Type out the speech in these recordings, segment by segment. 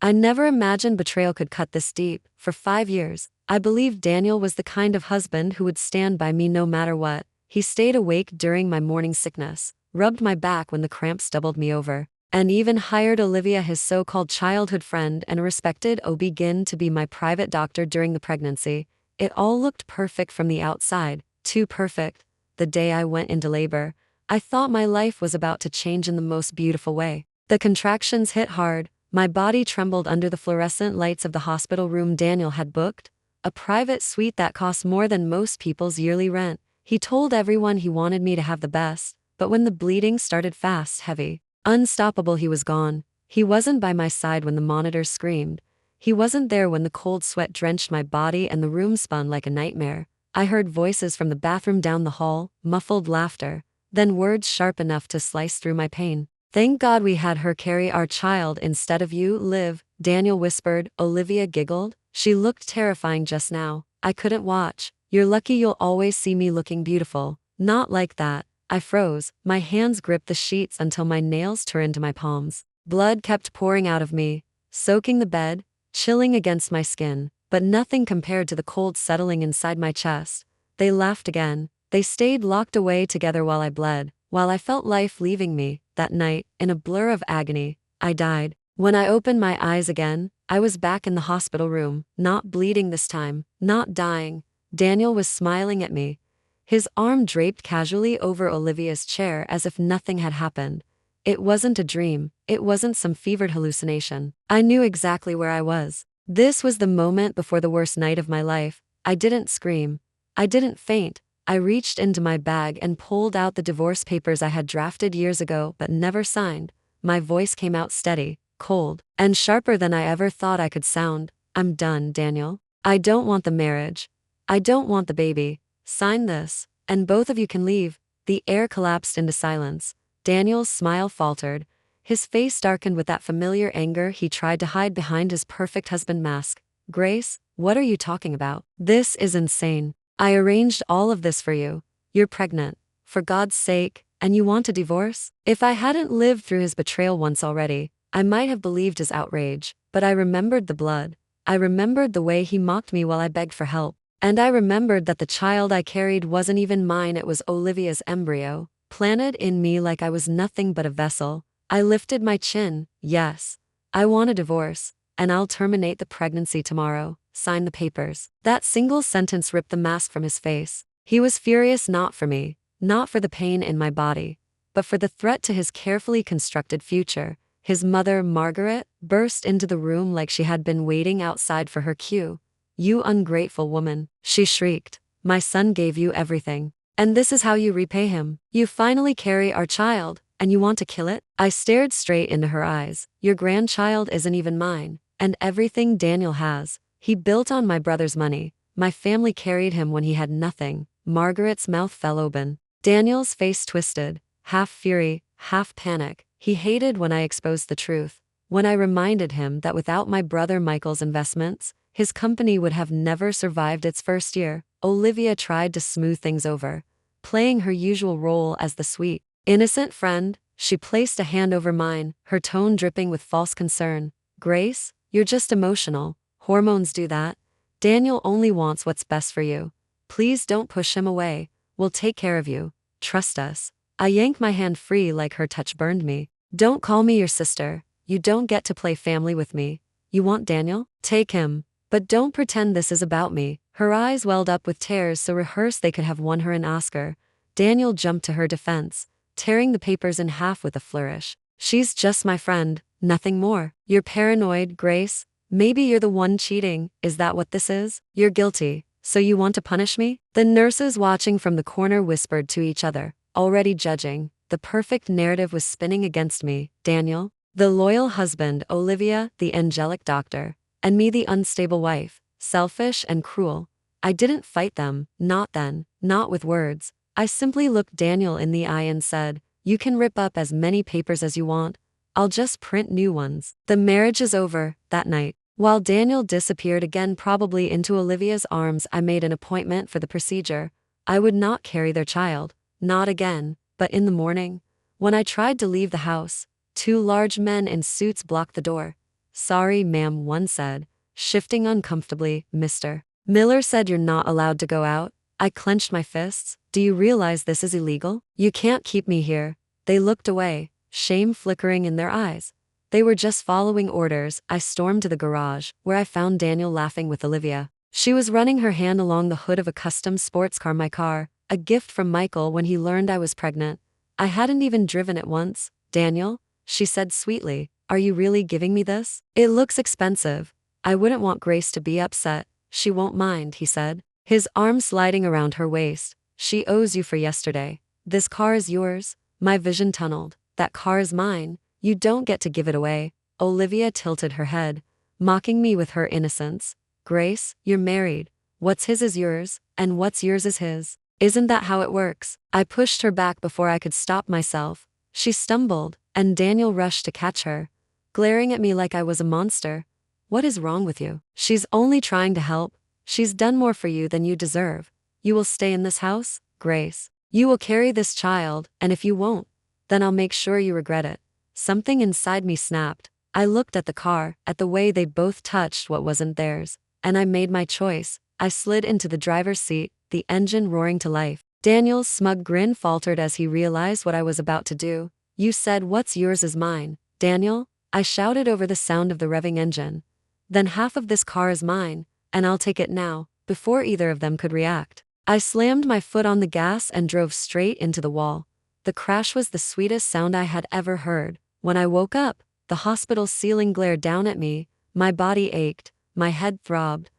I never imagined betrayal could cut this deep. For 5 years, I believed Daniel was the kind of husband who would stand by me no matter what. He stayed awake during my morning sickness, rubbed my back when the cramps doubled me over, and even hired Olivia, his so-called childhood friend and a respected OB-GYN, to be my private doctor during the pregnancy. It all looked perfect from the outside, too perfect. The day I went into labor, I thought my life was about to change in the most beautiful way. The contractions hit hard, my body trembled under the fluorescent lights of the hospital room Daniel had booked, a private suite that cost more than most people's yearly rent. He told everyone he wanted me to have the best, but when the bleeding started fast, heavy, unstoppable, he was gone. He wasn't by my side when the monitors screamed. He wasn't there when the cold sweat drenched my body and the room spun like a nightmare. I heard voices from the bathroom down the hall, muffled laughter, then words sharp enough to slice through my pain. "Thank God we had her carry our child instead of you, Liv," Daniel whispered. Olivia giggled. She looked terrifying just now. I couldn't watch. "You're lucky you'll always see me looking beautiful." "Not like that." I froze. My hands gripped the sheets until my nails tore into my palms. Blood kept pouring out of me, soaking the bed, chilling against my skin, but nothing compared to the cold settling inside my chest. They laughed again. They stayed locked away together while I bled, while I felt life leaving me. That night, in a blur of agony, I died. When I opened my eyes again, I was back in the hospital room, not bleeding this time, not dying. Daniel was smiling at me, his arm draped casually over Olivia's chair as if nothing had happened. It wasn't a dream, it wasn't some fevered hallucination. I knew exactly where I was. This was the moment before the worst night of my life. I didn't scream. I didn't faint. I reached into my bag and pulled out the divorce papers I had drafted years ago but never signed. My voice came out steady, cold, and sharper than I ever thought I could sound. "I'm done, Daniel. I don't want the marriage. I don't want the baby. Sign this, and both of you can leave." The air collapsed into silence. Daniel's smile faltered. His face darkened with that familiar anger he tried to hide behind his perfect husband mask. "Grace, what are you talking about? This is insane. I arranged all of this for you. You're pregnant, for God's sake, and you want a divorce?" If I hadn't lived through his betrayal once already, I might have believed his outrage, but I remembered the blood. I remembered the way he mocked me while I begged for help. And I remembered that the child I carried wasn't even mine, it was Olivia's embryo, planted in me like I was nothing but a vessel. I lifted my chin. "Yes, I want a divorce, and I'll terminate the pregnancy tomorrow. Sign the papers." That single sentence ripped the mask from his face. He was furious, not for me, not for the pain in my body, but for the threat to his carefully constructed future. His mother, Margaret, burst into the room like she had been waiting outside for her cue. "You ungrateful woman," she shrieked. "My son gave you everything, and this is how you repay him. You finally carry our child, and you want to kill it?" I stared straight into her eyes. "Your grandchild isn't even mine, and everything Daniel has, he built on my brother's money. My family carried him when he had nothing." Margaret's mouth fell open. Daniel's face twisted, half fury, half panic. He hated when I exposed the truth, when I reminded him that without my brother Michael's investments, his company would have never survived its first year. Olivia tried to smooth things over, playing her usual role as the sweet, innocent friend. She placed a hand over mine, her tone dripping with false concern. "Grace, you're just emotional. Hormones do that. Daniel only wants what's best for you. Please don't push him away. We'll take care of you. Trust us." I yanked my hand free like her touch burned me. "Don't call me your sister. You don't get to play family with me. You want Daniel? Take him. But don't pretend this is about me." Her eyes welled up with tears so rehearsed they could have won her an Oscar. Daniel jumped to her defense, tearing the papers in half with a flourish. "She's just my friend, nothing more. You're paranoid, Grace. Maybe you're the one cheating. Is that what this is? You're guilty, so you want to punish me?" The nurses watching from the corner whispered to each other, already judging. The perfect narrative was spinning against me. Daniel, the loyal husband, Olivia, the angelic doctor, and me, the unstable wife, selfish and cruel. I didn't fight them, not then, not with words. I simply looked Daniel in the eye and said, "You can rip up as many papers as you want. I'll just print new ones." The marriage is over. That night, while Daniel disappeared again, probably into Olivia's arms, I made an appointment for the procedure. I would not carry their child, not again. But in the morning, when I tried to leave the house, two large men in suits blocked the door. Sorry, ma'am, one said, shifting uncomfortably. Mr. Miller said you're not allowed to go out. I clenched my fists. Do you realize this is illegal? You can't keep me here. They looked away, shame flickering in their eyes. They were just following orders. I stormed to the garage, where I found Daniel laughing with Olivia. She was running her hand along the hood of a custom sports car, my car, a gift from Michael when he learned I was pregnant. I hadn't even driven it once. Daniel, she said sweetly, are you really giving me this? It looks expensive. I wouldn't want Grace to be upset. She won't mind, he said, his arm sliding around her waist. She owes you for yesterday. This car is yours. My vision tunneled. That car is mine. You don't get to give it away. Olivia tilted her head, mocking me with her innocence. Grace, you're married. What's his is yours, and what's yours is his. Isn't that how it works? I pushed her back before I could stop myself. She stumbled, and Daniel rushed to catch her, glaring at me like I was a monster. What is wrong with you? She's only trying to help. She's done more for you than you deserve. You will stay in this house, Grace. You will carry this child, and if you won't, then I'll make sure you regret it. Something inside me snapped. I looked at the car, at the way they both touched what wasn't theirs, and I made my choice. I slid into the driver's seat, the engine roaring to life. Daniel's smug grin faltered as he realized what I was about to do. You said what's yours is mine, Daniel? I shouted over the sound of the revving engine. Then half of this car is mine, and I'll take it now, before either of them could react. I slammed my foot on the gas and drove straight into the wall. The crash was the sweetest sound I had ever heard. When I woke up, the hospital ceiling glared down at me. My body ached, my head throbbed,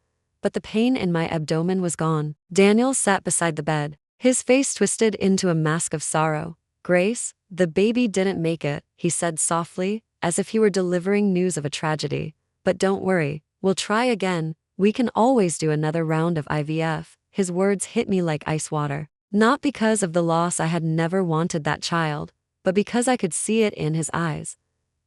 but the pain in my abdomen was gone. Daniel sat beside the bed, his face twisted into a mask of sorrow. Grace, the baby didn't make it, he said softly, as if he were delivering news of a tragedy. But don't worry, we'll try again. We can always do another round of IVF. His words hit me like ice water. Not because of the loss, I had never wanted that child, but because I could see it in his eyes.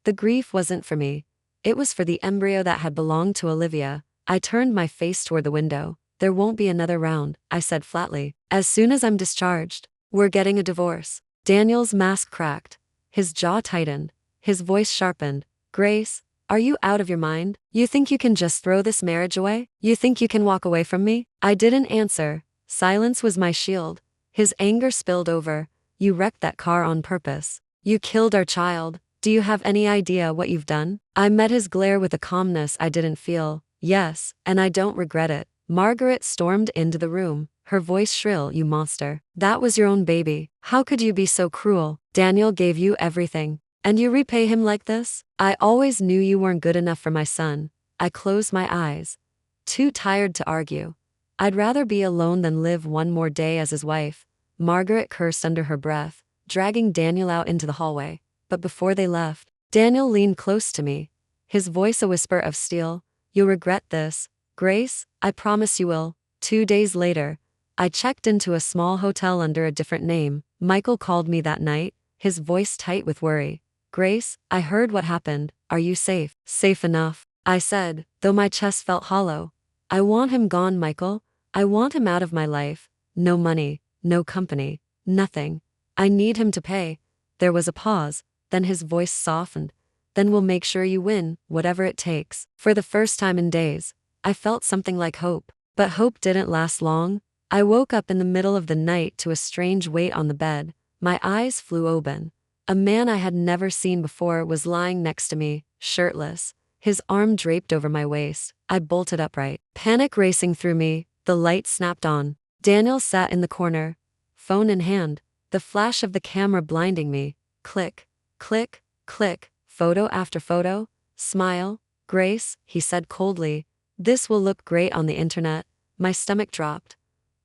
The grief wasn't for me. It was for the embryo that had belonged to Olivia. I turned my face toward the window. There won't be another round, I said flatly. As soon as I'm discharged, we're getting a divorce. Daniel's mask cracked. His jaw tightened. His voice sharpened. Grace, are you out of your mind? You think you can just throw this marriage away? You think you can walk away from me? I didn't answer. Silence was my shield. His anger spilled over. You wrecked that car on purpose. You killed our child. Do you have any idea what you've done? I met his glare with a calmness I didn't feel. Yes, and I don't regret it. Margaret stormed into the room, her voice shrill. You monster. That was your own baby. How could you be so cruel? Daniel gave you everything. And you repay him like this? I always knew you weren't good enough for my son. I closed my eyes, too tired to argue. I'd rather be alone than live one more day as his wife. Margaret cursed under her breath, dragging Daniel out into the hallway. But before they left, Daniel leaned close to me, his voice a whisper of steel. You'll regret this, Grace, I promise you will. 2 days later, I checked into a small hotel under a different name. Michael called me that night, his voice tight with worry. Grace, I heard what happened. Are you safe? Safe enough, I said, though my chest felt hollow. I want him gone, Michael. I want him out of my life. No money, no company, nothing. I need him to pay. There was a pause, then his voice softened. Then we'll make sure you win, whatever it takes. For the first time in days, I felt something like hope. But hope didn't last long. I woke up in the middle of the night to a strange weight on the bed. My eyes flew open. A man I had never seen before was lying next to me, shirtless, his arm draped over my waist. I bolted upright, panic racing through me. The light snapped on. Daniel sat in the corner, phone in hand, the flash of the camera blinding me. Click, click, click, photo after photo. Smile, Grace, he said coldly. This will look great on the internet. My stomach dropped.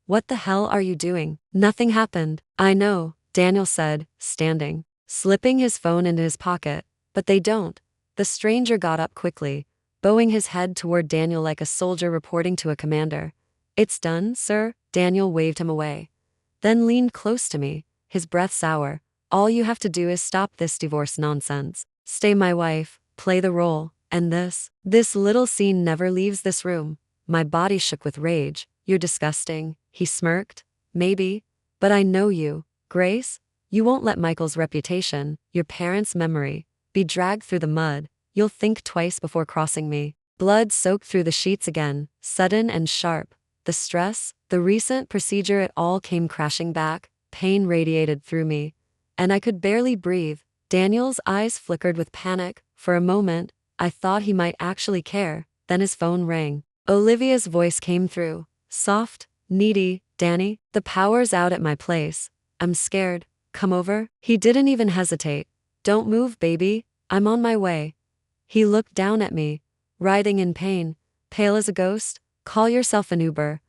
What the hell are you doing? Nothing happened. I know, Daniel said, standing, slipping his phone into his pocket. But they don't. The stranger got up quickly, bowing his head toward Daniel like a soldier reporting to a commander. It's done, sir. Daniel waved him away, then leaned close to me, his breath sour. All you have to do is stop this divorce nonsense. Stay my wife, play the role, and this little scene never leaves this room. My body shook with rage. You're disgusting, he smirked. Maybe, but I know you, Grace. You won't let Michael's reputation, your parents' memory, be dragged through the mud. you'll think twice before crossing me. Blood soaked through the sheets again, sudden and sharp. The stress, the recent procedure, it all came crashing back. Pain radiated through me, and I could barely breathe. Daniel's eyes flickered with panic. For a moment, I thought he might actually care. Then his phone rang. Olivia's voice came through. Soft, needy. Danny, the power's out at my place. I'm scared. Come over. He didn't even hesitate. Don't move, baby. I'm on my way. He looked down at me, writhing in pain, pale as a ghost. Call yourself an Uber.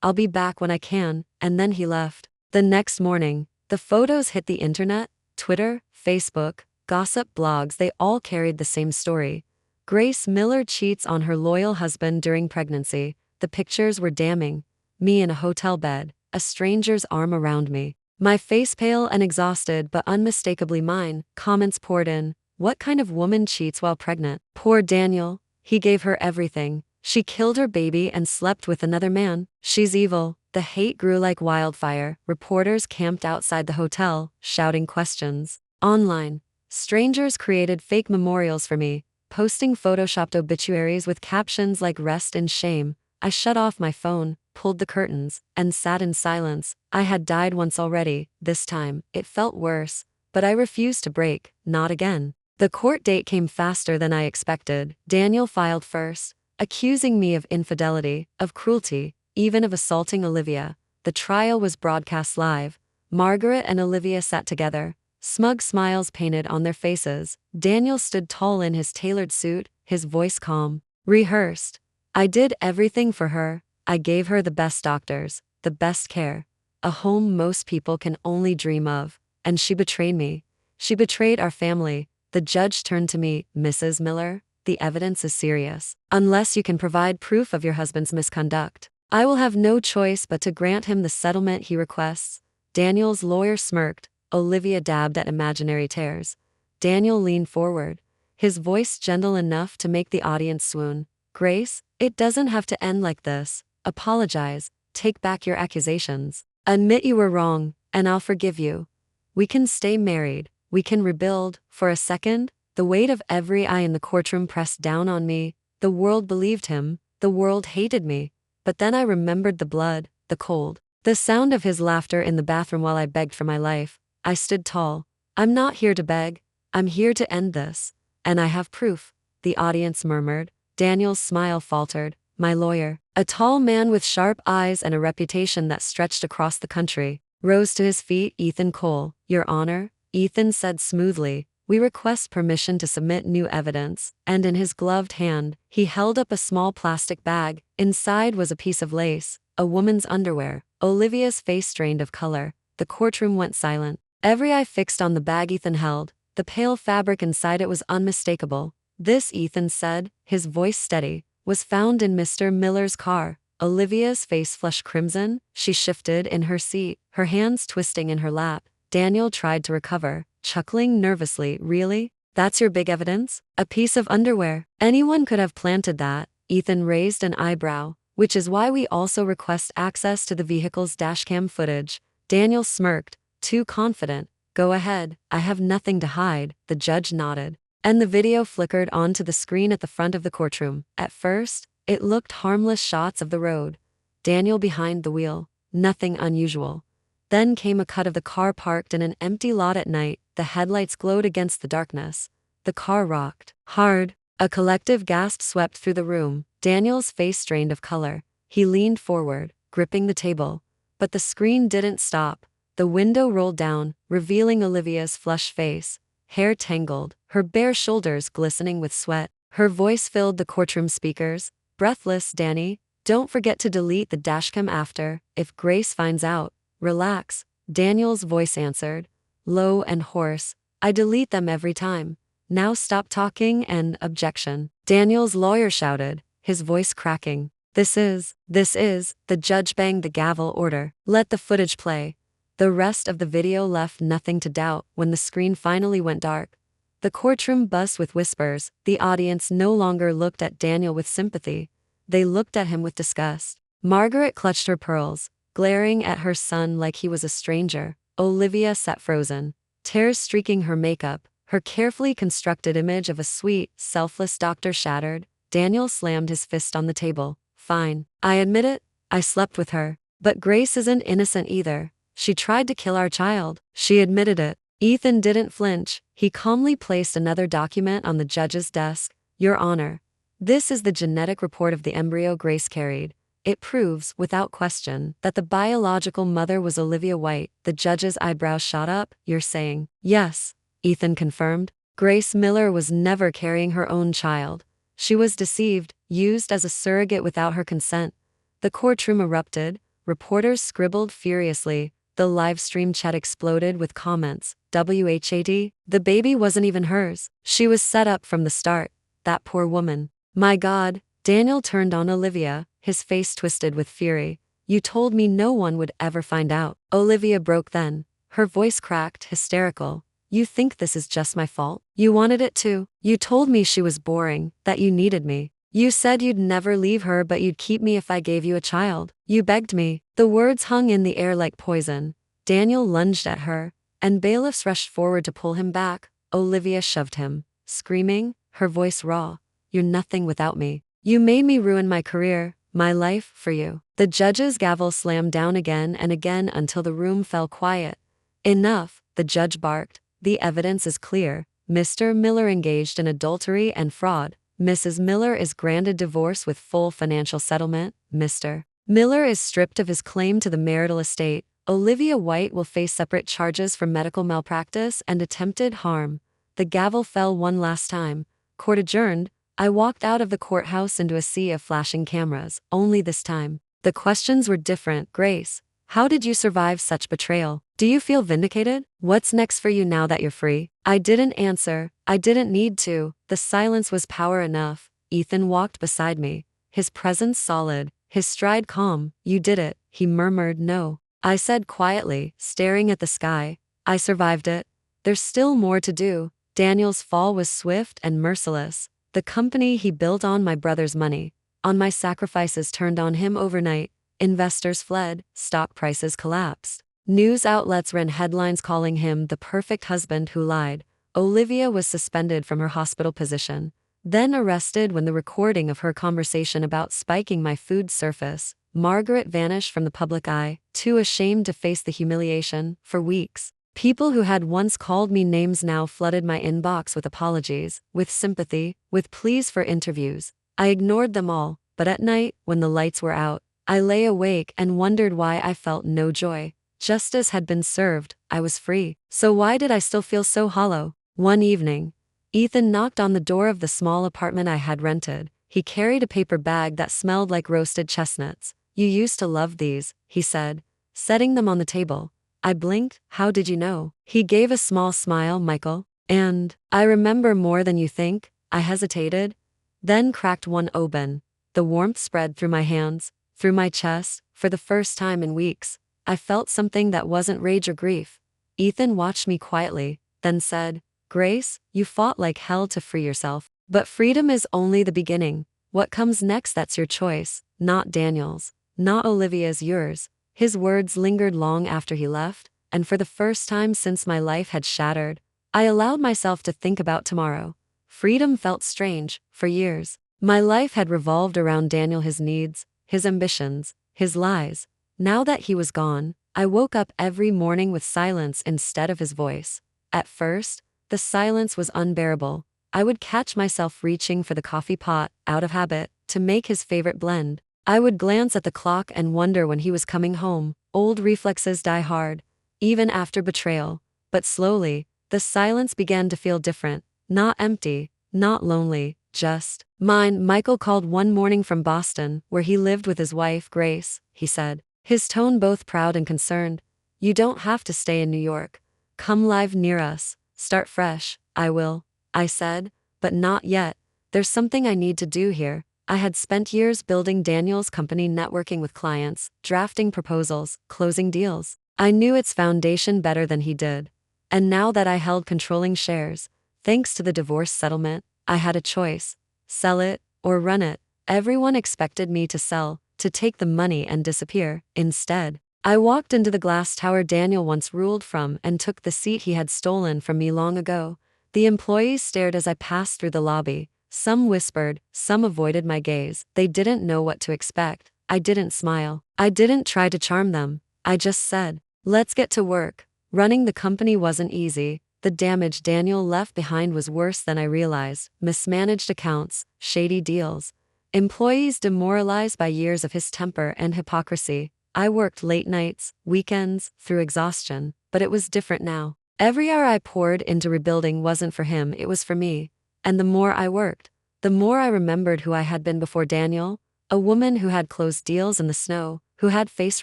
I'll be back when I can. And then he left. The next morning, the photos hit the internet. Twitter, Facebook, gossip blogs, they all carried the same story. Grace Miller cheats on her loyal husband during pregnancy. The pictures were damning. Me in a hotel bed, a stranger's arm around me. My face pale and exhausted but unmistakably mine. Comments poured in. What kind of woman cheats while pregnant? Poor Daniel. He gave her everything. She killed her baby and slept with another man. She's evil. The hate grew like wildfire. Reporters camped outside the hotel, shouting questions. Online, strangers created fake memorials for me, posting photoshopped obituaries with captions like "Rest in shame." I shut off my phone, pulled the curtains, and sat in silence. I had died once already. This time, it felt worse. But I refused to break. Not again. The court date came faster than I expected. Daniel filed first, accusing me of infidelity, of cruelty, even of assaulting Olivia. The trial was broadcast live. Margaret and Olivia sat together, smug smiles painted on their faces. Daniel stood tall in his tailored suit, his voice calm. Rehearsed. I did everything for her. I gave her the best doctors, the best care, a home most people can only dream of. And she betrayed me. She betrayed our family. The judge turned to me. Mrs. Miller, the evidence is serious. Unless you can provide proof of your husband's misconduct, I will have no choice but to grant him the settlement he requests. Daniel's lawyer smirked. Olivia dabbed at imaginary tears. Daniel leaned forward, his voice gentle enough to make the audience swoon. Grace, it doesn't have to end like this. Apologize. Take back your accusations. Admit you were wrong, and I'll forgive you. We can stay married. We can rebuild. For a second, the weight of every eye in the courtroom pressed down on me. The world believed him. The world hated me. But then I remembered the blood, the cold, the sound of his laughter in the bathroom while I begged for my life. I stood tall. I'm not here to beg. I'm here to end this. And I have proof. The audience murmured. Daniel's smile faltered. My lawyer, a tall man with sharp eyes and a reputation that stretched across the country, rose to his feet. Ethan Cole, Your Honor, Ethan said smoothly, we request permission to submit new evidence. And in his gloved hand, he held up a small plastic bag. Inside was a piece of lace, a woman's underwear. Olivia's face drained of color. The courtroom went silent. Every eye fixed on the bag Ethan held. The pale fabric inside it was unmistakable. This, Ethan said, his voice steady, was found in Mr. Miller's car. Olivia's face flushed crimson. She shifted in her seat, her hands twisting in her lap. Daniel tried to recover, chuckling nervously. Really? That's your big evidence? A piece of underwear? Anyone could have planted that. Ethan raised an eyebrow, which is why we also request access to the vehicle's dashcam footage. Daniel smirked, too confident. Go ahead, I have nothing to hide. The judge nodded, and the video flickered onto the screen at the front of the courtroom. At first, it looked harmless, shots of the road. Daniel behind the wheel. Nothing unusual. Then came a cut of the car parked in an empty lot at night. The headlights glowed against the darkness. The car rocked hard. A collective gasp swept through the room. Daniel's face drained of color. He leaned forward, gripping the table. But the screen didn't stop. The window rolled down, revealing Olivia's flushed face, hair tangled, her bare shoulders glistening with sweat. Her voice filled the courtroom speakers. Breathless, Danny, don't forget to delete the dashcam after. If Grace finds out. Relax, Daniel's voice answered, low and hoarse. I delete them every time. Now stop talking. And objection. Daniel's lawyer shouted, his voice cracking. This is, the judge banged the gavel. Order. Let the footage play. The rest of the video left nothing to doubt. When the screen finally went dark, the courtroom buzzed with whispers. The audience no longer looked at Daniel with sympathy. They looked at him with disgust. Margaret clutched her pearls, glaring at her son like he was a stranger. Olivia sat frozen, tears streaking her makeup, Her carefully constructed image of a sweet, selfless doctor shattered. Daniel slammed his fist on the table. Fine. I admit it. I slept with her. But Grace isn't innocent either. She tried to kill our child. She admitted it. Ethan didn't flinch. He calmly placed another document on the judge's desk. Your Honor, this is the genetic report of the embryo Grace carried. It proves, without question, that the biological mother was Olivia White. The judge's eyebrows shot up. You're saying, yes, Ethan confirmed. Grace Miller was never carrying her own child. She was deceived, used as a surrogate without her consent. The courtroom erupted. Reporters scribbled furiously. The live stream chat exploded with comments. WHAT? The baby wasn't even hers. She was set up from the start. That poor woman. My God. Daniel turned on Olivia, his face twisted with fury. You told me no one would ever find out. Olivia broke then. Her voice cracked, hysterical. You think this is just my fault? You wanted it too. You told me she was boring, that you needed me. You said you'd never leave her but you'd keep me if I gave you a child. You begged me. The words hung in the air like poison. Daniel lunged at her, and bailiffs rushed forward to pull him back. Olivia shoved him, screaming, her voice raw. You're nothing without me. You made me ruin my career, my life, for you. The judge's gavel slammed down again and again until the room fell quiet. Enough, the judge barked. The evidence is clear. Mr. Miller engaged in adultery and fraud. Mrs. Miller is granted divorce with full financial settlement. Mr. Miller is stripped of his claim to the marital estate. Olivia White will face separate charges for medical malpractice and attempted harm. The gavel fell one last time. Court adjourned. I walked out of the courthouse into a sea of flashing cameras. Only this time, the questions were different. Grace, how did you survive such betrayal? Do you feel vindicated? What's next for you now that you're free? I didn't answer. I didn't need to. The silence was power enough. Ethan walked beside me, his presence solid, his stride calm. You did it, he murmured. No. I said quietly, staring at the sky. I survived it. There's still more to do. Daniel's fall was swift and merciless. The company he built on my brother's money, on my sacrifices, turned on him overnight. Investors fled, stock prices collapsed. News outlets ran headlines calling him the perfect husband who lied. Olivia was suspended from her hospital position, then arrested when the recording of her conversation about spiking my food surfaced. Margaret vanished from the public eye, too ashamed to face the humiliation. For weeks, people who had once called me names now flooded my inbox with apologies, with sympathy, with pleas for interviews. I ignored them all, but at night, when the lights were out, I lay awake and wondered why I felt no joy. Justice had been served. I was free. So why did I still feel so hollow? One evening, Ethan knocked on the door of the small apartment I had rented. He carried a paper bag that smelled like roasted chestnuts. You used to love these, he said, setting them on the table. I blinked. How did you know? He gave a small smile. Michael. And I remember more than you think. I hesitated, then cracked one open. The warmth spread through my hands, through my chest. For the first time in weeks, I felt something that wasn't rage or grief. Ethan watched me quietly, then said, Grace, you fought like hell to free yourself. But freedom is only the beginning. What comes next, that's your choice, not Daniel's, not Olivia's, yours. His words lingered long after he left, and for the first time since my life had shattered, I allowed myself to think about tomorrow. Freedom felt strange. For years, my life had revolved around Daniel, his needs, his ambitions, his lies. Now that he was gone, I woke up every morning with silence instead of his voice. At first, the silence was unbearable. I would catch myself reaching for the coffee pot, out of habit, to make his favorite blend. I would glance at the clock and wonder when he was coming home. Old reflexes die hard, even after betrayal. But slowly, the silence began to feel different. Not empty, not lonely, just mine. Michael called one morning from Boston, where he lived with his wife, Grace, he said, his tone both proud and concerned. You don't have to stay in New York. Come live near us. Start fresh. I will, I said, but not yet. There's something I need to do here. I had spent years building Daniel's company, networking with clients, drafting proposals, closing deals. I knew its foundation better than he did. And now that I held controlling shares, thanks to the divorce settlement, I had a choice. Sell it or run it. Everyone expected me to sell, to take the money and disappear. Instead, I walked into the glass tower Daniel once ruled from and took the seat he had stolen from me long ago. The employees stared as I passed through the lobby. Some whispered, some avoided my gaze. They didn't know what to expect. I didn't smile. I didn't try to charm them. I just said, let's get to work. Running the company wasn't easy. The damage Daniel left behind was worse than I realized. Mismanaged accounts, shady deals, employees demoralized by years of his temper and hypocrisy. I worked late nights, weekends, through exhaustion, but it was different now. Every hour I poured into rebuilding wasn't for him, it was for me. And the more I worked, the more I remembered who I had been before Daniel, a woman who had closed deals in the snow, who had faced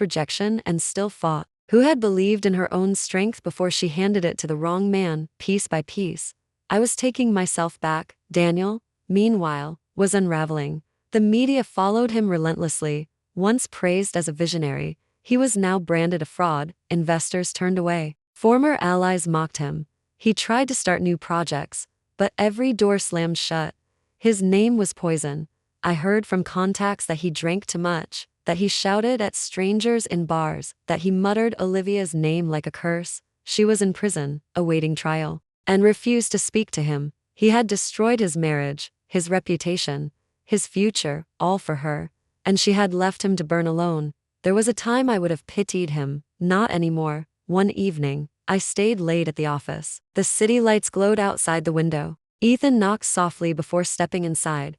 rejection and still fought, who had believed in her own strength before she handed it to the wrong man, piece by piece. I was taking myself back. Daniel, meanwhile, was unraveling. The media followed him relentlessly. Once praised as a visionary, he was now branded a fraud. Investors turned away. Former allies mocked him. He tried to start new projects, but every door slammed shut. His name was poison. I heard from contacts that he drank too much, that he shouted at strangers in bars, that he muttered Olivia's name like a curse. She was in prison, awaiting trial, and refused to speak to him. He had destroyed his marriage, his reputation, his future, all for her, and she had left him to burn alone. There was a time I would have pitied him, not anymore. One evening, I stayed late at the office. The city lights glowed outside the window. Ethan knocked softly before stepping inside.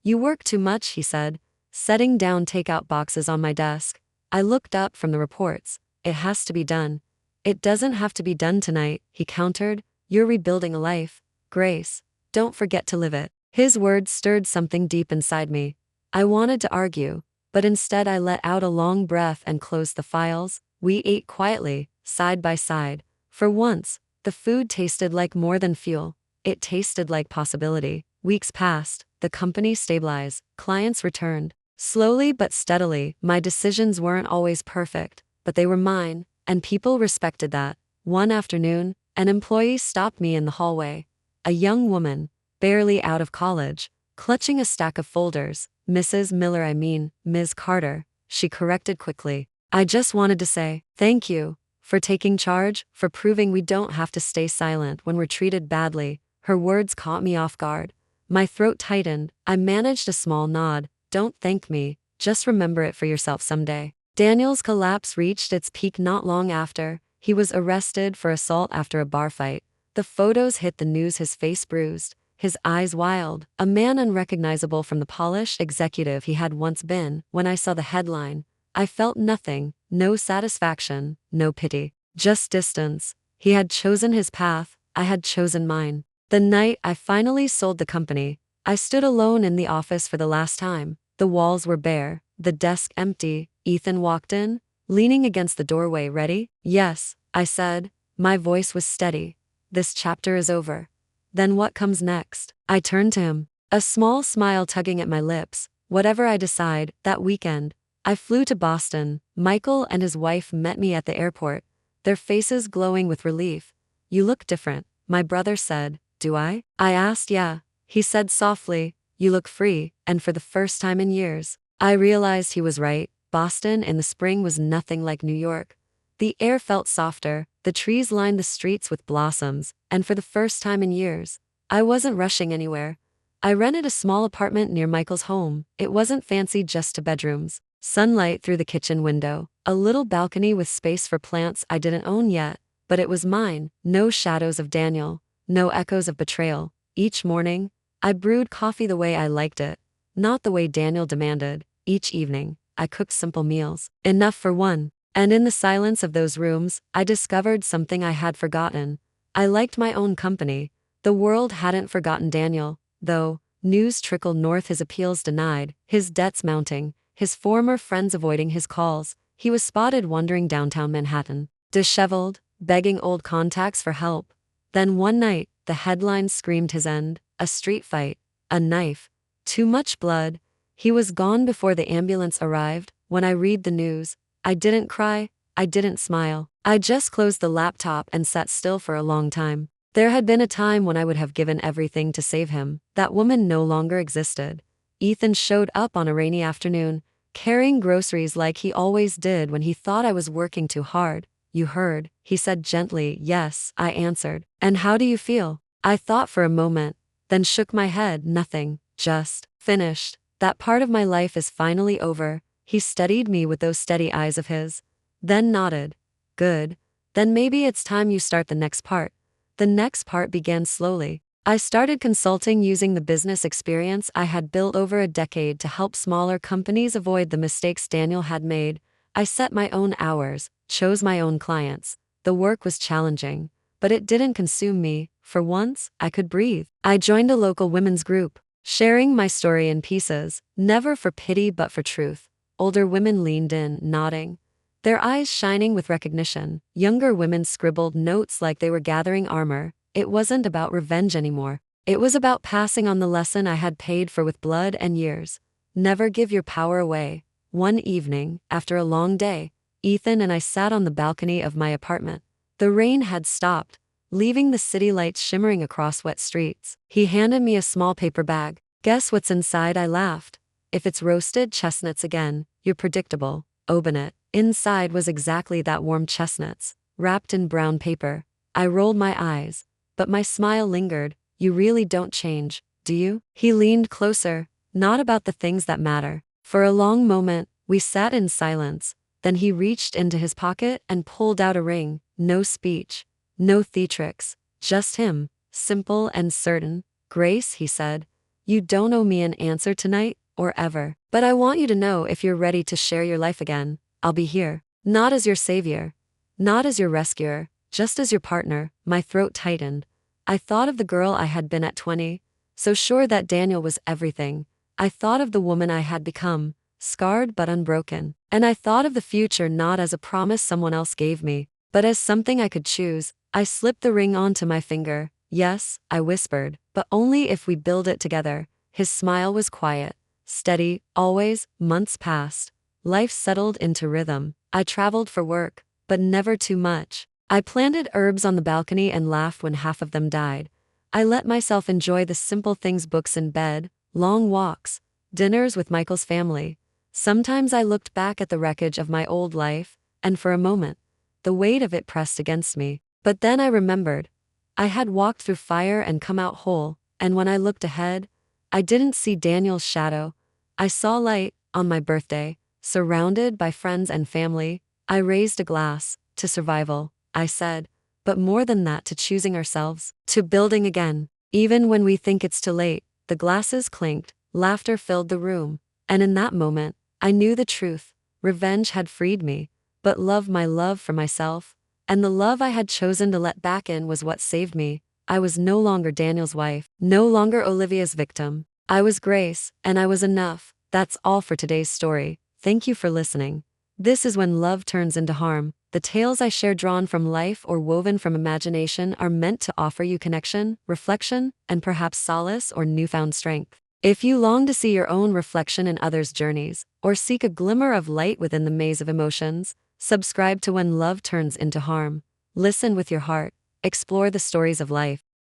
You work too much, he said, setting down takeout boxes on my desk. I looked up from the reports. It has to be done. It doesn't have to be done tonight, he countered. You're rebuilding a life, Grace. Don't forget to live it. His words stirred something deep inside me. I wanted to argue, but instead I let out a long breath and closed the files. We ate quietly, side by side. For once, the food tasted like more than fuel. It tasted like possibility. Weeks passed, the company stabilized, clients returned. Slowly but steadily, my decisions weren't always perfect, but they were mine, and people respected that. One afternoon, an employee stopped me in the hallway. A young woman, barely out of college, clutching a stack of folders. Mrs. Miller, I mean, Ms. Carter, she corrected quickly. I just wanted to say, thank you, for taking charge, for proving we don't have to stay silent when we're treated badly. Her words caught me off guard. My throat tightened. I managed a small nod. Don't thank me, just remember it for yourself someday. Daniel's collapse reached its peak not long after. He was arrested for assault after a bar fight. The photos hit the news, his face bruised, his eyes wild, a man unrecognizable from the polished executive he had once been. When I saw the headline, I felt nothing, no satisfaction, no pity, just distance. He had chosen his path, I had chosen mine. The night I finally sold the company, I stood alone in the office for the last time. The walls were bare, the desk empty. Ethan walked in, leaning against the doorway. Ready? Yes, I said. My voice was steady. This chapter is over. Then what comes next? I turned to him, a small smile tugging at my lips. Whatever I decide, that weekend, I flew to Boston. Michael and his wife met me at the airport, their faces glowing with relief. You look different, my brother said. Do I? I asked. Yeah. He said softly, you look free, and for the first time in years. I realized he was right. Boston in the spring was nothing like New York. The air felt softer, the trees lined the streets with blossoms, and for the first time in years, I wasn't rushing anywhere. I rented a small apartment near Michael's home. It wasn't fancy, just 2 bedrooms. Sunlight through the kitchen window, a little balcony with space for plants I didn't own yet, but it was mine. No shadows of Daniel, no echoes of betrayal. Each morning, I brewed coffee the way I liked it, not the way Daniel demanded. Each evening, I cooked simple meals, enough for one. And in the silence of those rooms, I discovered something I had forgotten. I liked my own company. The world hadn't forgotten Daniel, though. News trickled north, his appeals denied, his debts mounting, his former friends avoiding his calls. He was spotted wandering downtown Manhattan, disheveled, begging old contacts for help. Then one night, the headlines screamed his end, a street fight, a knife, too much blood. He was gone before the ambulance arrived. When I read the news, I didn't cry, I didn't smile. I just closed the laptop and sat still for a long time. There had been a time when I would have given everything to save him. That woman no longer existed. Ethan showed up on a rainy afternoon, carrying groceries like he always did when he thought I was working too hard. You heard, he said gently. Yes, I answered. And how do you feel? I thought for a moment, then shook my head. Nothing, just finished. That part of my life is finally over. He studied me with those steady eyes of his, then nodded. Good. Then maybe it's time you start the next part. The next part began slowly. I started consulting using the business experience I had built over a decade to help smaller companies avoid the mistakes Daniel had made. I set my own hours, chose my own clients. The work was challenging, but it didn't consume me. For once, I could breathe. I joined a local women's group, sharing my story in pieces, never for pity but for truth. Older women leaned in, nodding, their eyes shining with recognition. Younger women scribbled notes like they were gathering armor. It wasn't about revenge anymore. It was about passing on the lesson I had paid for with blood and years. Never give your power away. One evening, after a long day, Ethan and I sat on the balcony of my apartment. The rain had stopped, leaving the city lights shimmering across wet streets. He handed me a small paper bag. Guess what's inside? I laughed. If it's roasted chestnuts again, you're predictable. Open it. Inside was exactly that, warm chestnuts, wrapped in brown paper. I rolled my eyes, but my smile lingered. You really don't change, do you? He leaned closer. Not about the things that matter. For a long moment, we sat in silence. Then he reached into his pocket and pulled out a ring. No speech, no theatrics, just him, simple and certain. Grace, he said, you don't owe me an answer tonight or ever. But I want you to know, if you're ready to share your life again, I'll be here. Not as your savior, not as your rescuer, just as your partner. My throat tightened. I thought of the girl I had been at 20, so sure that Daniel was everything. I thought of the woman I had become, scarred but unbroken. And I thought of the future not as a promise someone else gave me, but as something I could choose. I slipped the ring onto my finger. Yes, I whispered, but only if we build it together. His smile was quiet, steady, always. Months passed. Life settled into rhythm. I traveled for work, but never too much. I planted herbs on the balcony and laughed when half of them died. I let myself enjoy the simple things: books in bed, long walks, dinners with Michael's family. Sometimes I looked back at the wreckage of my old life, and for a moment, the weight of it pressed against me. But then I remembered. I had walked through fire and come out whole, and when I looked ahead, I didn't see Daniel's shadow. I saw light. On my birthday, surrounded by friends and family, I raised a glass to survival, I said, but more than that, to choosing ourselves, to building again. Even when we think it's too late. The glasses clinked, laughter filled the room, and in that moment, I knew the truth. Revenge had freed me, but love, my love for myself, and the love I had chosen to let back in, was what saved me. I was no longer Daniel's wife, no longer Olivia's victim. I was Grace, and I was enough. That's all for today's story. Thank you for listening. This is When Love Turns into Harm. The tales I share, drawn from life or woven from imagination, are meant to offer you connection, reflection, and perhaps solace or newfound strength. If you long to see your own reflection in others' journeys, or seek a glimmer of light within the maze of emotions, subscribe to When Love Turns into Harm. Listen with your heart. Explore the stories of life.